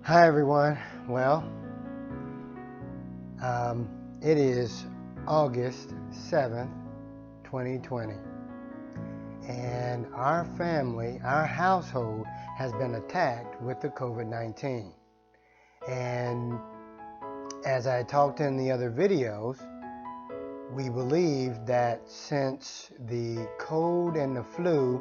Hi everyone. Well, it is August 7th, 2020, and our family, our household has been attacked with the COVID-19. And as I talked in the other videos, we believe that since the cold and the flu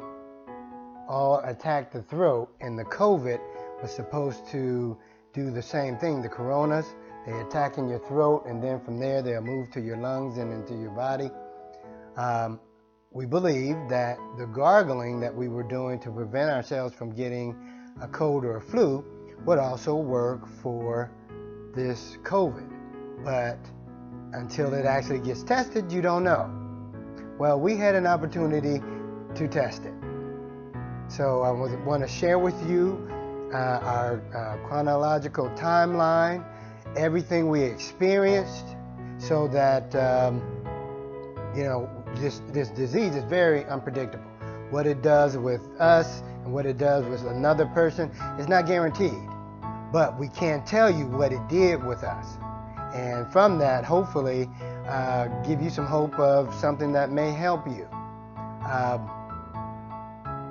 all attacked the throat and the COVID was supposed to do the same thing, the coronas, they attack in your throat and then from there they'll move to your lungs and into your body. We believe that the gargling that we were doing to prevent ourselves from getting a cold or a flu would also work for this COVID. But until it actually gets tested, you don't know. Well, we had an opportunity to test it. So I want to share with you our chronological timeline, everything we experienced, so that this disease is very unpredictable. What it does with us and what it does with another person is not guaranteed, but we can tell you what it did with us. And from that, hopefully, give you some hope of something that may help you.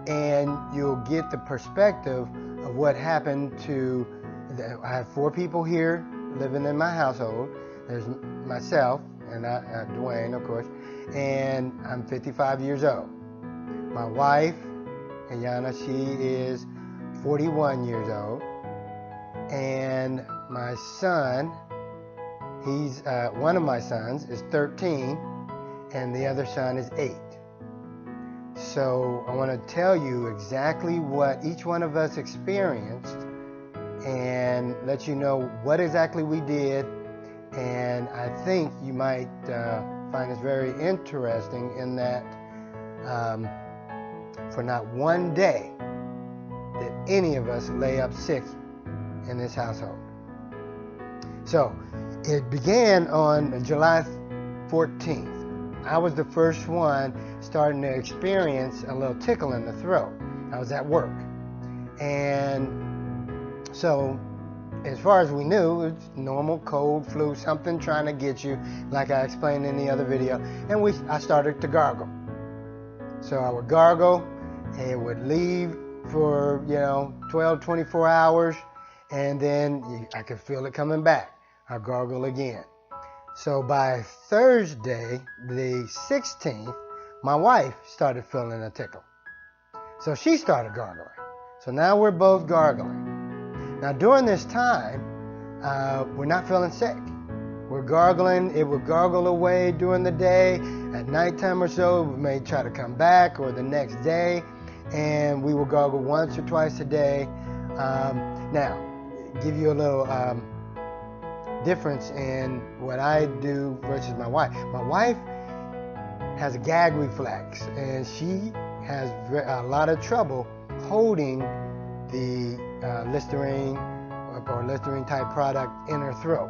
And you'll get the perspective of what happened to, I have 4 people here living in my household. There's myself, and Dwayne, of course, and I'm 55 years old. My wife, Ayana, she is 41 years old. And my son, he's one of my sons is 13, and the other son is 8. So I want to tell you exactly what each one of us experienced and let you know what exactly we did. And I think you might find this very interesting in that for not one day did any of us lay up sick in this household. So it began on July 14th. I was the first one starting to experience a little tickle in the throat. I was at work. And so as far as we knew, it's normal cold, flu, something trying to get you, like I explained in the other video. And I started to gargle. So I would gargle, and it would leave for 12, 24 hours, and then I could feel it coming back. I gargle again. So by Thursday, the 16th, my wife started feeling a tickle. So she started gargling. So now we're both gargling. Now during this time, we're not feeling sick. We're gargling. It would gargle away during the day. At nighttime or so, we may try to come back, or the next day, and we will gargle once or twice a day. Now, give you a little difference in what I do versus my wife. My wife has a gag reflex, and she has a lot of trouble holding the Listerine or Listerine type product in her throat.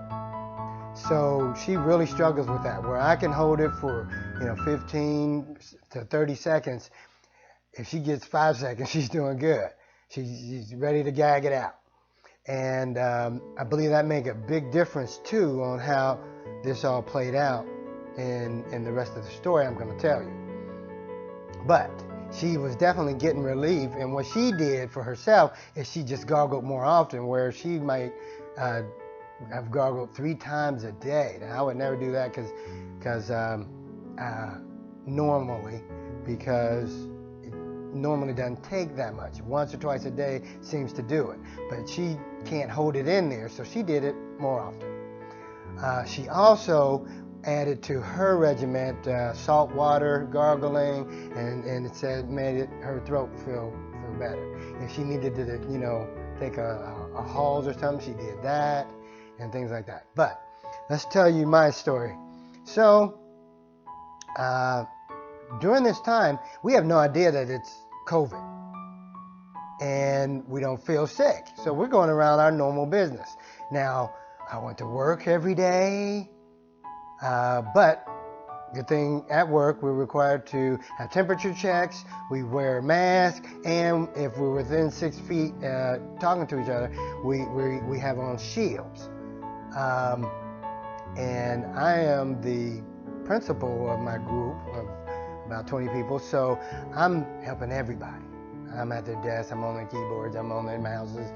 So she really struggles with that, where I can hold it for 15 to 30 seconds. If she gets 5 seconds, she's doing good. She's ready to gag it out. And I believe that make a big difference too on how this all played out in the rest of the story I'm going to tell you. But she was definitely getting relief, and what she did for herself is she just gargled more often, where she might have gargled 3 times a day. Now I would never do that normally, because normally doesn't take that much. Once or twice a day seems to do it, but she can't hold it in there, so she did it more often. She also added to her regimen salt water gargling, and it said made her throat feel better. If she needed to take a Halls or something, she did that and things like that. But let's tell you my story. So during this time, we have no idea that it's COVID, and we don't feel sick. So we're going around our normal business. Now, I went to work every day, but Good thing at work we're required to have temperature checks, we wear masks, and if we're within 6 feet talking to each other, we have on shields. And I am the principal of my group of about 20 people, so I'm helping everybody. I'm at the desk, I'm on the keyboards, I'm on the mouses,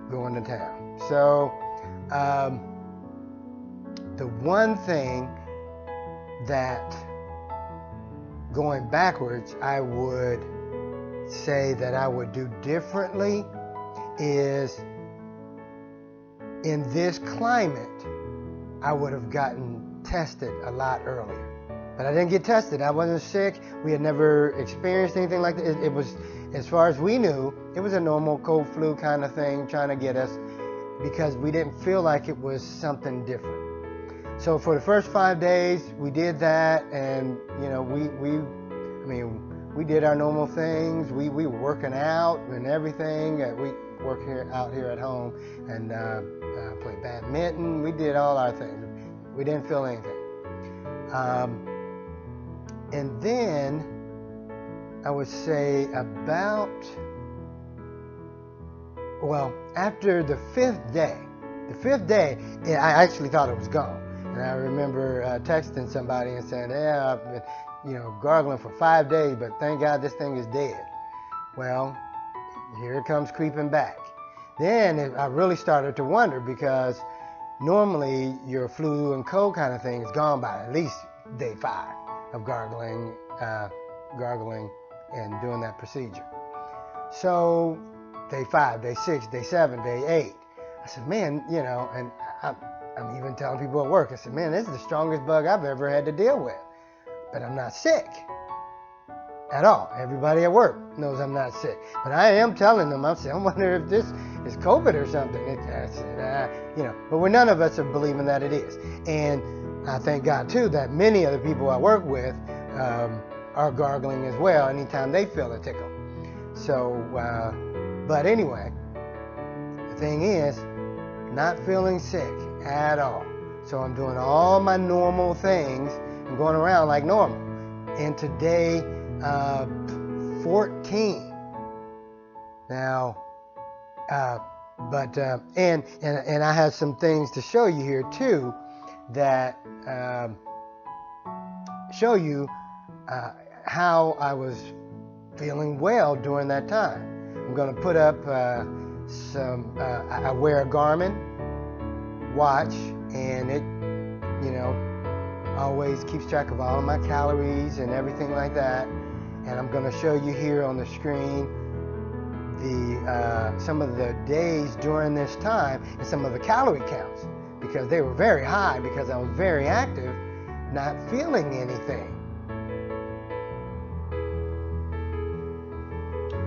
going to town. So the one thing that, going backwards, I would say that I would do differently is, in this climate, I would have gotten tested a lot earlier. But I didn't get tested. I wasn't sick. We had never experienced anything like that. It was, as far as we knew, it was a normal cold flu kind of thing trying to get us, because we didn't feel like it was something different. So for the first 5 days, we did that, and you know, we did our normal things. We were working out and everything. We work out here at home and play badminton. We did all our things. We didn't feel anything. And then I would say after the fifth day, I actually thought it was gone. And I remember texting somebody and saying, yeah, I've been, gargling for 5 days, but thank God this thing is dead. Well, here it comes creeping back. Then I really started to wonder, because normally your flu and cold kind of thing is gone by at least day 5 of gargling and doing that procedure. So day 5, day 6, day 7, day 8. I said, man, and I'm even telling people at work, I said, man, this is the strongest bug I've ever had to deal with. But I'm not sick at all. Everybody at work knows I'm not sick. But I am telling them, I wonder if this is COVID or something. But none of us are believing that it is. And I thank God, too, that many of the people I work with are gargling as well anytime they feel a tickle. So, but anyway, the thing is, not feeling sick at all. So I'm doing all my normal things and going around like normal. And today, 14. Now, and I have some things to show you here too that show you how I was feeling well during that time. I'm going to put up I wear a Garmin watch, and it, always keeps track of all of my calories and everything like that. And I'm going to show you here on the screen some of the days during this time and some of the calorie counts, because they were very high because I was very active, not feeling anything.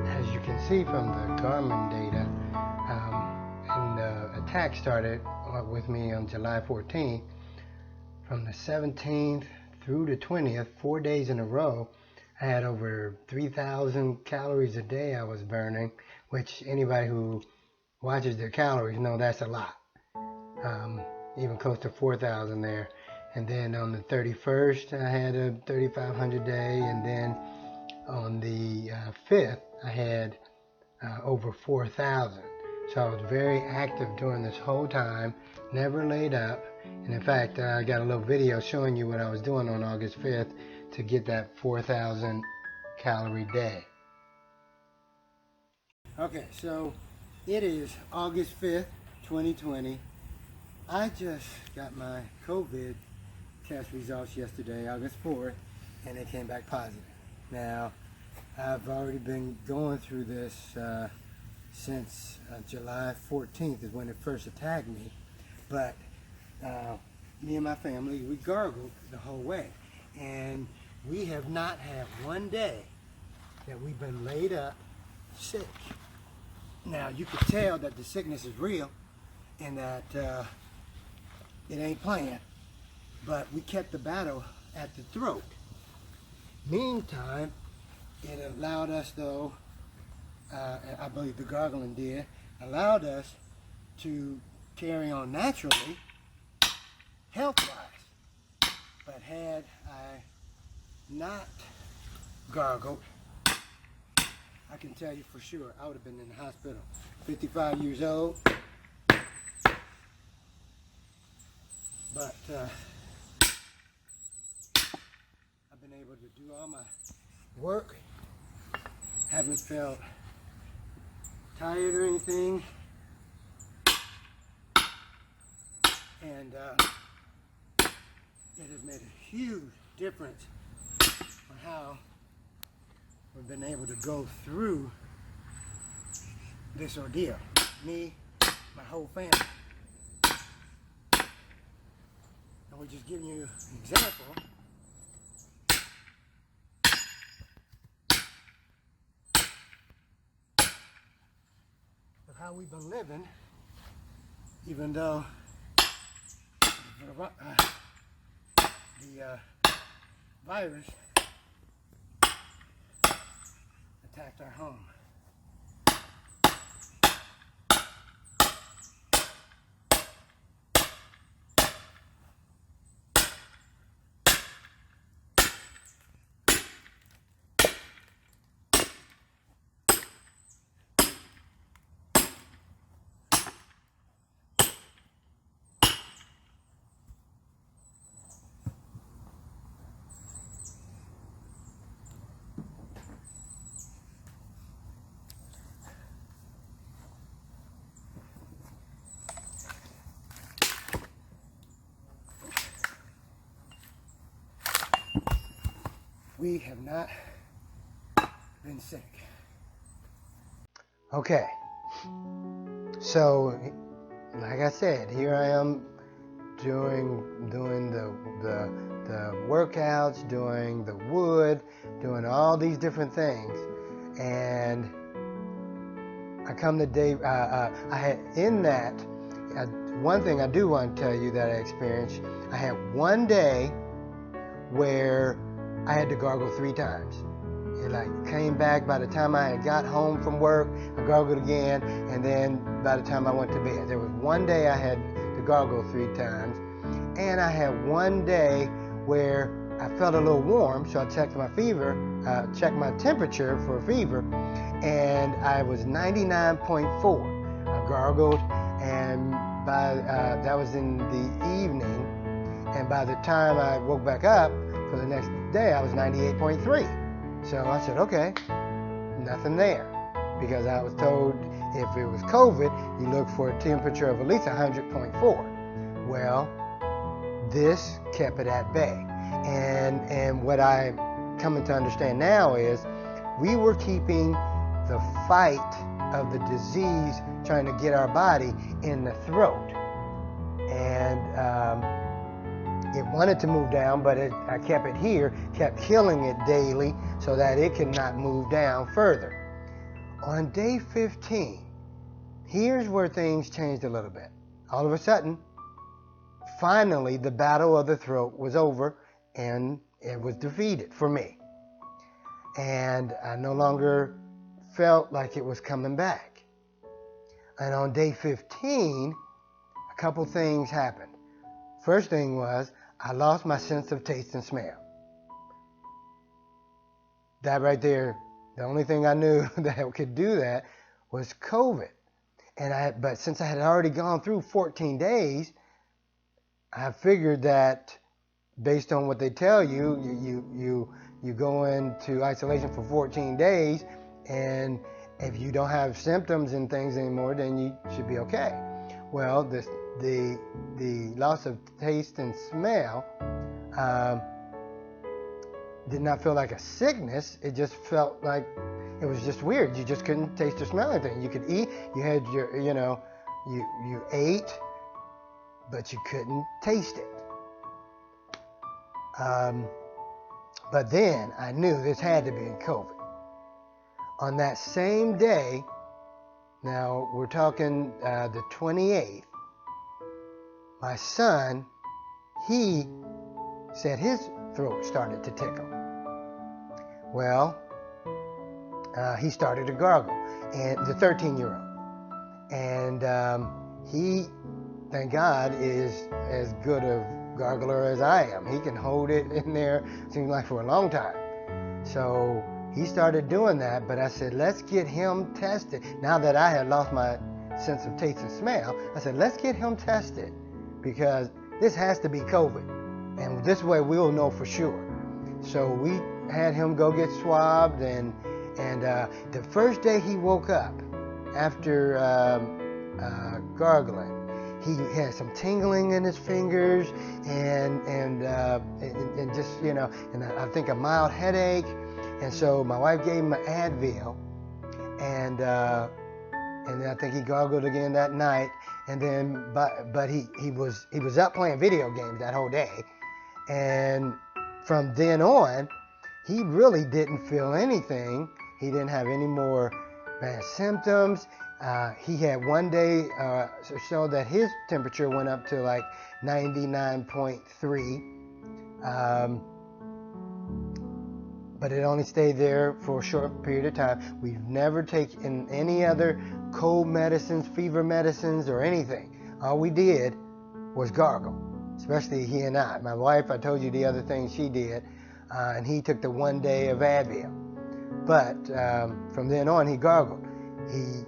As you can see from the Garmin data, and the attack started with me on July 14th. From the 17th through the 20th, 4 days in a row, I had over 3,000 calories a day I was burning, which anybody who watches their calories know that's a lot. Even close to 4,000 there. And then on the 31st, I had a 3,500 day, and then on the 5th, I had over 4,000. So I was very active during this whole time, never laid up. And in fact, I got a little video showing you what I was doing on August 5th to get that 4,000 calorie day. Okay, so it is August 5th, 2020. I just got my COVID test results yesterday, August 4th, and it came back positive. Now, I've already been going through this since July 14th is when it first attacked me, but me and my family, we gargled the whole way, and we have not had one day that we've been laid up sick. Now, you can tell that the sickness is real and that it ain't playing, but we kept the battle at the throat. Meantime, it allowed us, though, I believe the gargling did, allowed us to carry on naturally, health-wise. But But had I not gargled, I can tell you for sure I would have been in the hospital. 55 years old. But I've been able to do all my work. Haven't felt tired or anything. And it has made a huge difference on how we've been able to go through this ordeal. Me, my whole family. And we're just giving you an example of how we've been living, even though the virus attacked our home. We have not been sick. Okay, so like I said, here I am doing the workouts, doing the wood, doing all these different things, and I come to day. I had in that one thing I do want to tell you that I experienced. I had one day where I had to gargle 3 times. It like came back by the time I had got home from work, I gargled again, and then by the time I went to bed. There was one day I had to gargle 3 times, and I had one day where I felt a little warm, so I checked my checked my temperature for fever, and I was 99.4. I gargled, and by that was in the evening, and by the time I woke back up for the next day, I was 98.3. So I said, okay, nothing there. Because I was told if it was COVID, you look for a temperature of at least 100.4. Well, this kept it at bay. And what I'm coming to understand now is we were keeping the fight of the disease trying to get our body in the throat. And it wanted to move down, but I kept it here, kept killing it daily so that it could not move down further. On day 15, here's where things changed a little bit. All of a sudden, finally, the battle of the throat was over and it was defeated for me. And I no longer felt like it was coming back. And on day 15, a couple things happened. First thing was, I lost my sense of taste and smell. That right there, the only thing I knew that could do that was COVID. But since I had already gone through 14 days, I figured that based on what they tell you, you go into isolation for 14 days, and if you don't have symptoms and things anymore, then you should be okay. Well, the loss of taste and smell did not feel like a sickness. It just felt like it was just weird. You just couldn't taste or smell anything. You could eat. You had your, you ate, but you couldn't taste it. But then I knew this had to be COVID. On that same day, now we're talking the 28th, my son, he said his throat started to tickle. Well, he started to gargle, and the 13-year-old. And he, thank God, is as good of gargler as I am. He can hold it in there, seems like for a long time. So he started doing that, but I said, let's get him tested. Now that I had lost my sense of taste and smell, I said, let's get him tested, because this has to be COVID. And this way we'll know for sure. So we had him go get swabbed, and the first day he woke up after gargling, he had some tingling in his fingers and just, you know, and I think a mild headache. And so my wife gave him an Advil, and then I think he gargled again that night. And then, but he was up playing video games that whole day, and from then on, he really didn't feel anything. He didn't have any more bad symptoms. He had one day so that his temperature went up to like 99.3, but it only stayed there for a short period of time. We've never taken any other cold medicines, fever medicines, or anything. All we did was gargle, especially he and I. My wife, I told you the other things she did, and he took the 1 day of Advil. But from then on, he gargled. He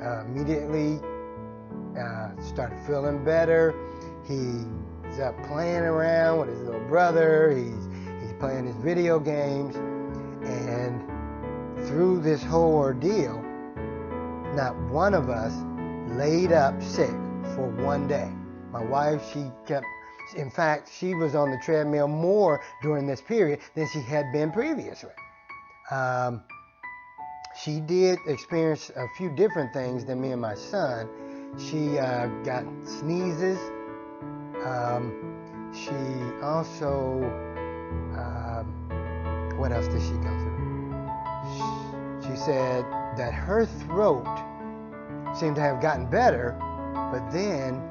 immediately started feeling better. He's up playing around with his little brother. He's playing his video games. And through this whole ordeal, not one of us laid up sick for 1 day. My wife, in fact, she was on the treadmill more during this period than she had been previously. She did experience a few different things than me and my son. She got sneezes. She also, what else did she go through? She said that her throat seemed to have gotten better, but then,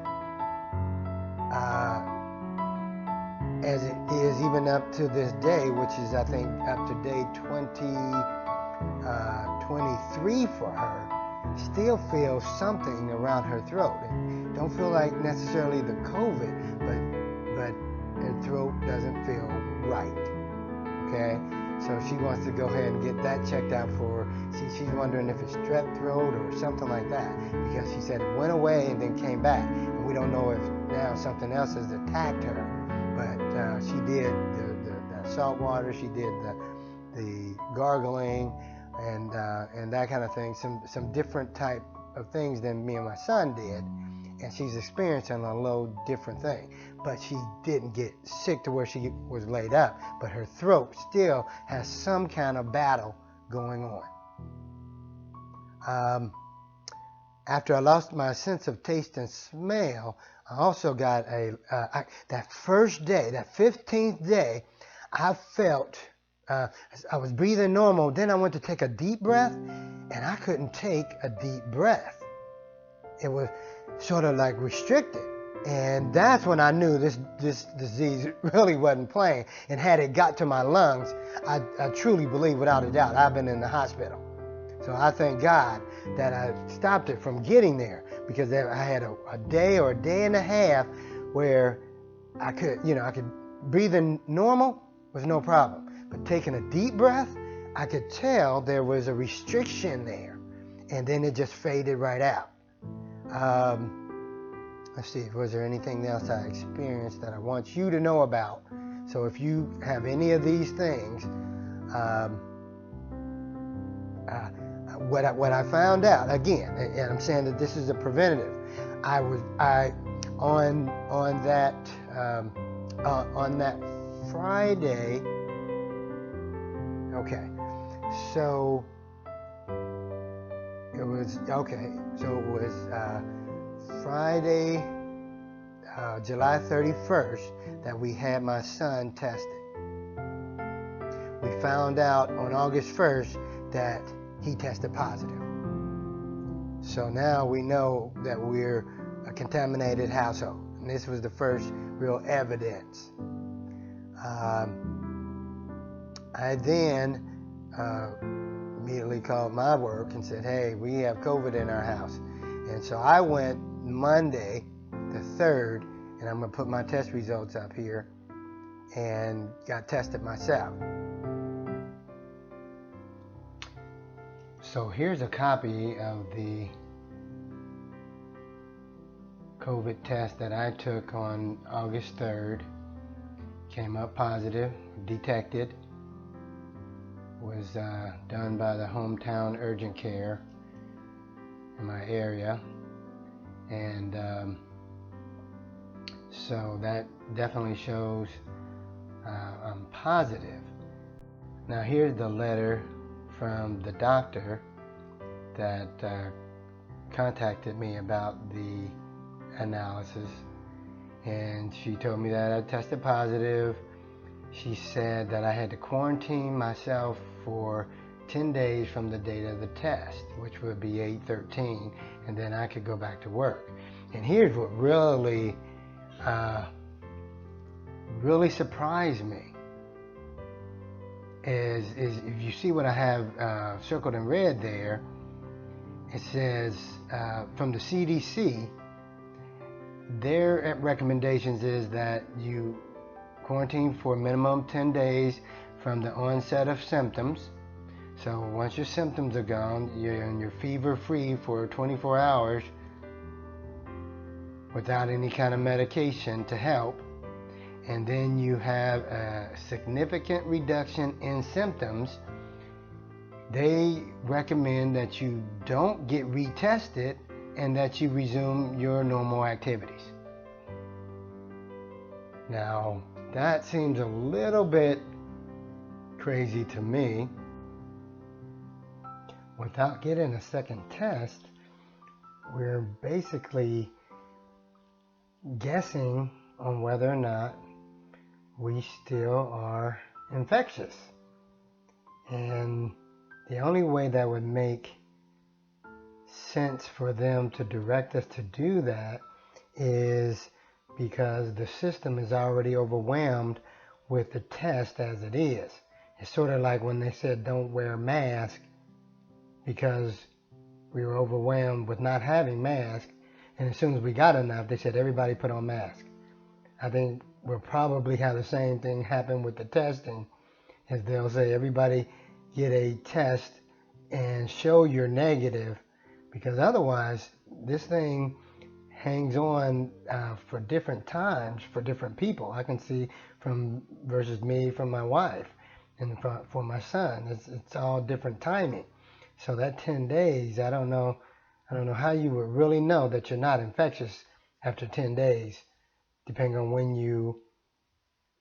as it is even up to this day, which is I think up to day 23 for her, still feels something around her throat. It don't feel like necessarily the COVID, but her throat doesn't feel right. Okay, so she wants to go ahead and get that checked out for her. She's wondering if it's strep throat or something like that, because she said it went away and then came back, and we don't know if now something else has attacked her. But she did the salt water, she did the gargling, and that kind of thing, some different type of things than me and my son did, and she's experiencing a little different thing. But she didn't get sick to where she was laid up, but her throat still has some kind of battle going on. After I lost my sense of taste and smell, I also got that first day, that 15th day, I felt I was breathing normal. Then I went to take a deep breath, and I couldn't take a deep breath. It was sort of like restricted. And that's when I knew this disease really wasn't playing. And had it got to my lungs, I truly believe without a doubt I've been in the hospital. So I thank God that I stopped it from getting there, because I had a day or a day and a half where I could breathe in normal with no problem. But taking a deep breath, I could tell there was a restriction there, and then it just faded right out. Let's see, was there anything else I experienced that I want you to know about? So if you have any of these things, what I found out, again, and I'm saying that this is a preventative. On that Friday. Okay, so it was Friday, July 31st, that we had my son tested. We found out on August 1st that he tested positive. So now we know that we're a contaminated household, and this was the first real evidence. I then immediately called my work and said, hey, we have COVID in our house. And so I went Monday the 3rd and I'm going to put my test results up here, and got tested myself. So here's a copy of the COVID test that I took on August 3rd. Came up positive, detected. Was done by the hometown urgent care in my area, and so that definitely shows I'm positive. Now here's the letter from the doctor that contacted me about the analysis, and she told me that I tested positive. She said that I had to quarantine myself for 10 days from the date of the test, which would be 8/13, and then I could go back to work. And here's what really surprised me is if you see what I have circled in red there, it says from the CDC, their recommendations is that you quarantine for a minimum 10 days from the onset of symptoms. So once your symptoms are gone, you're fever free for 24 hours without any kind of medication to help, and then you have a significant reduction in symptoms, they recommend that you don't get retested and that you resume your normal activities. Now, that seems a little bit crazy to me. Without getting a second test, we're basically guessing on whether or not we still are infectious. And the only way that would make sense for them to direct us to do that is because the system is already overwhelmed with the test as it is. It's sort of like when they said don't wear a mask because we were overwhelmed with not having masks, and as soon as we got enough, they said everybody put on masks. I think we'll probably have the same thing happen with the testing, is they'll say everybody get a test and show you're negative, because otherwise this thing hangs on for different times for different people. I can see from versus me, from my wife, and for my son, it's all different timing. So that 10 days, I don't know how you would really know that you're not infectious after 10 days, depending on when you,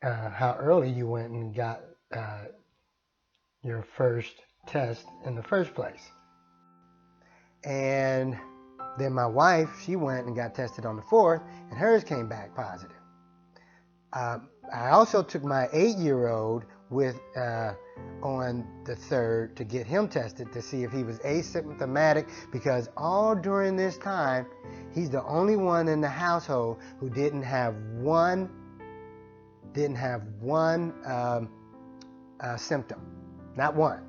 how early you went and got your first test in the first place. And then my wife, she went and got tested on the 4th, and hers came back positive. I also took my 8-year-old with on the 3rd to get him tested to see if he was asymptomatic, because all during this time, he's the only one in the household who didn't have one symptom, not one.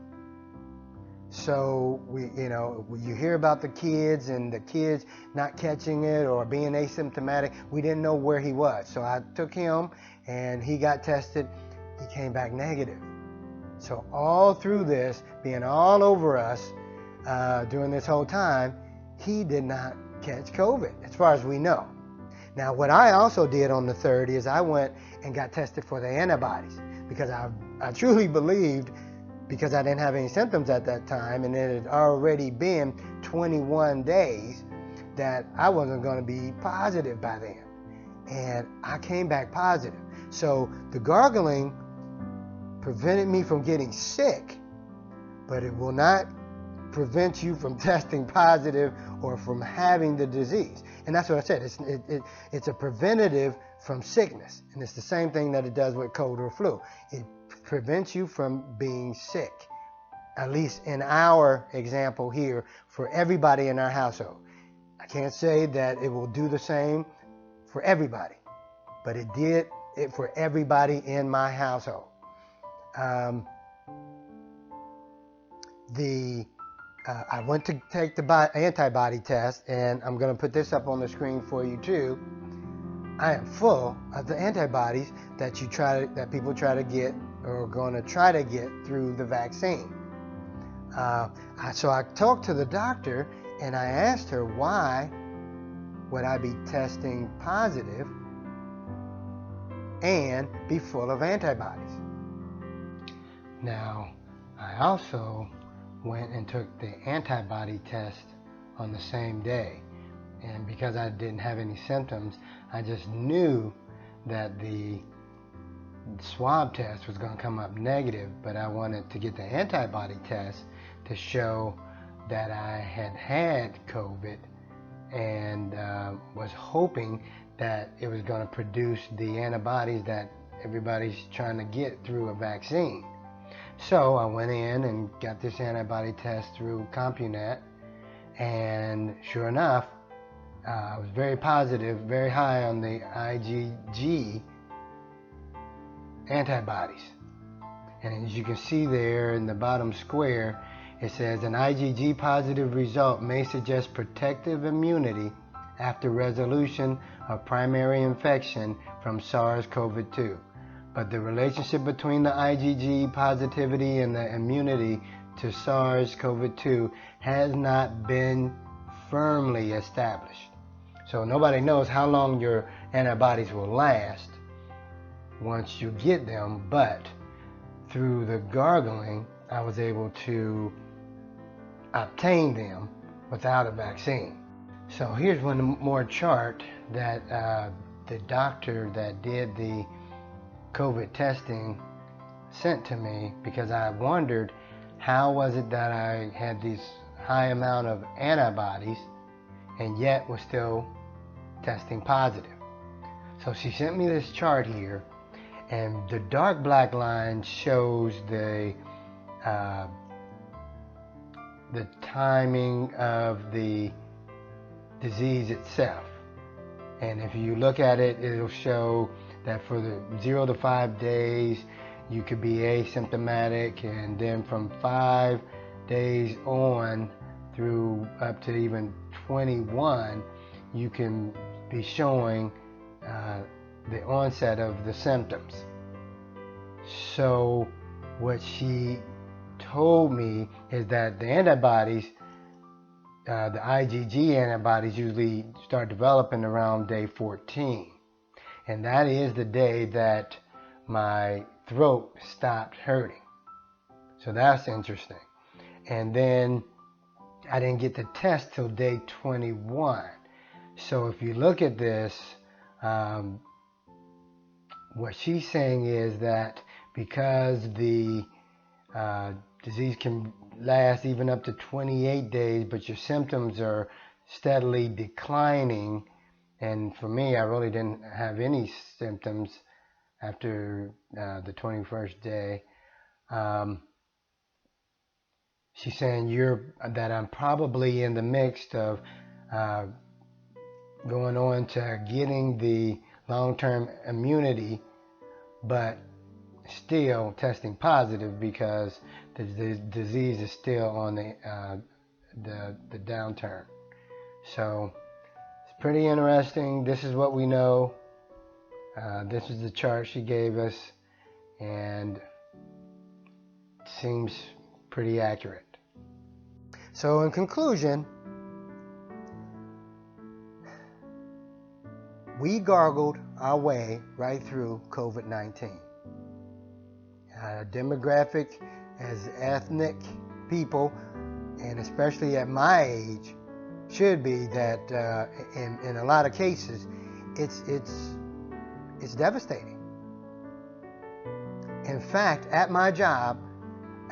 So you hear about the kids and the kids not catching it or being asymptomatic. We didn't know where he was. So I took him and he got tested. He came back negative. So all through this, being all over us during this whole time, he did not catch COVID, as far as we know. Now, what I also did on the 3rd is I went and got tested for the antibodies, because I truly believed, because I didn't have any symptoms at that time, and it had already been 21 days, that I wasn't going to be positive by then. And I came back positive. So the gargling prevented me from getting sick, but it will not prevent you from testing positive or from having the disease. And that's what I said. It's a preventative from sickness. And it's the same thing that it does with cold or flu. It prevents you from being sick, at least in our example here, for everybody in our household. I can't say that it will do the same for everybody, but it did it for everybody in my household. I went to take the antibody test, and I'm going to put this up on the screen for you too. I am full of the antibodies that people try to get or are going to try to get through the vaccine. So I talked to the doctor and I asked her, why would I be testing positive and be full of antibodies? Now, I also went and took the antibody test on the same day. And because I didn't have any symptoms, I just knew that the swab test was going to come up negative, but I wanted to get the antibody test to show that I had COVID, and was hoping that it was going to produce the antibodies that everybody's trying to get through a vaccine. So I went in and got this antibody test through CompuNet, and sure enough, I was very positive, very high on the IgG antibodies. And as you can see there in the bottom square, it says an IgG positive result may suggest protective immunity after resolution of primary infection from SARS-CoV-2. But the relationship between the IgG positivity and the immunity to SARS-CoV-2 has not been firmly established. So nobody knows how long your antibodies will last once you get them, but through the gargling, I was able to obtain them without a vaccine. So here's one more chart that the doctor that did the COVID testing sent to me, because I wondered how was it that I had this high amount of antibodies and yet was still testing positive. So she sent me this chart here, and the dark black line shows the timing of the disease itself. And if you look at it, it'll show that for the 0 to 5 days, you could be asymptomatic, and then from 5 days on through up to even 21, you can be showing the onset of the symptoms. So what she told me is that the antibodies, the IgG antibodies, usually start developing around day 14. And that is the day that my throat stopped hurting. So that's interesting. And then I didn't get the test till day 21. So if you look at this, what she's saying is that because the disease can last even up to 28 days, but your symptoms are steadily declining, and for me, I really didn't have any symptoms after the 21st day. She's saying that I'm probably in the mix of going on to getting the long-term immunity, but still testing positive because the disease is still on the downturn. So it's pretty interesting. This is what we know. This is the chart she gave us, and it seems pretty accurate. So in conclusion, we gargled our way right through COVID-19. Demographic as ethnic people, and especially at my age, should be that in a lot of cases, it's devastating. In fact, at my job,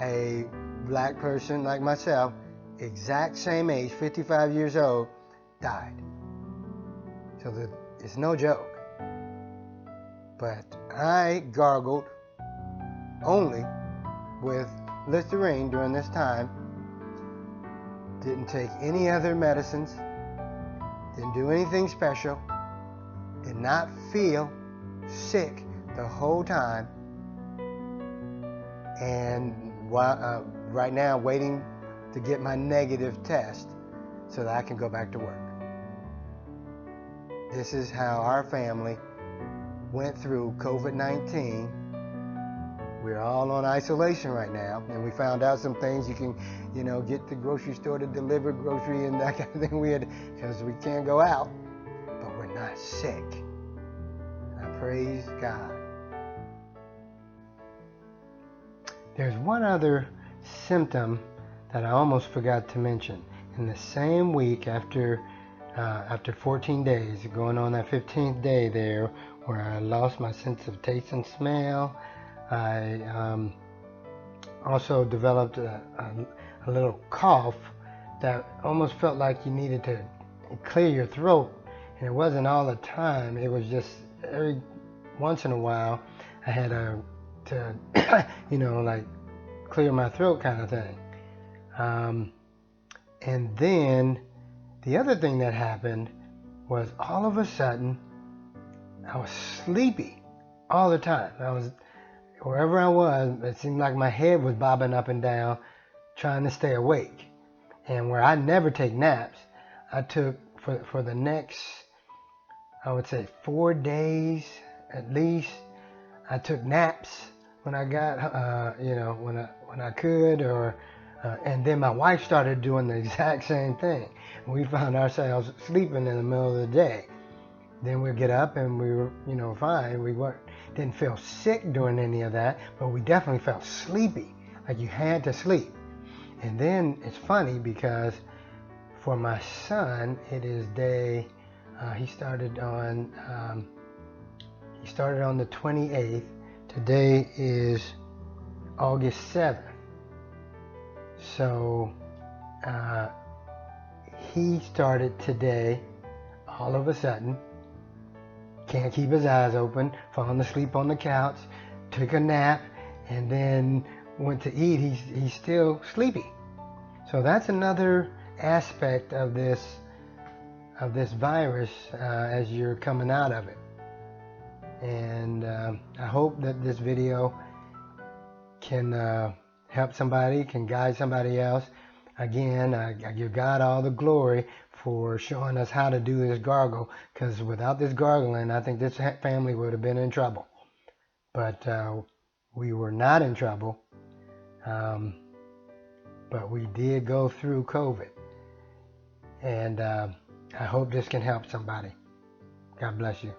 a black person like myself, exact same age, 55 years old, died. So it's no joke. But I gargled only with Listerine during this time. Didn't take any other medicines. Didn't do anything special. Did not feel sick the whole time. And right now, waiting to get my negative test so that I can go back to work. this is how our family went through COVID-19. We're all on isolation right now, and we found out some things. You can, get the grocery store to deliver grocery and that kind of thing. Because we can't go out, but we're not sick. I praise God. There's one other symptom that I almost forgot to mention. In the same week, after 14 days, going on that 15th day there, where I lost my sense of taste and smell, I also developed a little cough that almost felt like you needed to clear your throat, and it wasn't all the time. It was just every once in a while I had to like clear my throat kind of thing. And then the other thing that happened was all of a sudden I was sleepy all the time. Wherever I was, it seemed like my head was bobbing up and down trying to stay awake. And where I never take naps, I took for the next, I would say 4 days at least, I took naps when I got, when I could, and then my wife started doing the exact same thing. We found ourselves sleeping in the middle of the day. Then we'd get up and we were, fine. We didn't feel sick during any of that, but we definitely felt sleepy, like you had to sleep. And then it's funny because for my son, it is day, he started on the 28th. Today is August 7th. So he started today all of a sudden. Can't keep his eyes open, falling asleep on the couch, took a nap, and then went to eat. He's still sleepy. So that's another aspect of this virus as you're coming out of it. And I hope that this video can help somebody, can guide somebody else. Again, I give God all the glory for showing us how to do this gargle, because without this gargling, I think this family would have been in trouble. But we were not in trouble, but we did go through COVID. And I hope this can help somebody. God bless you.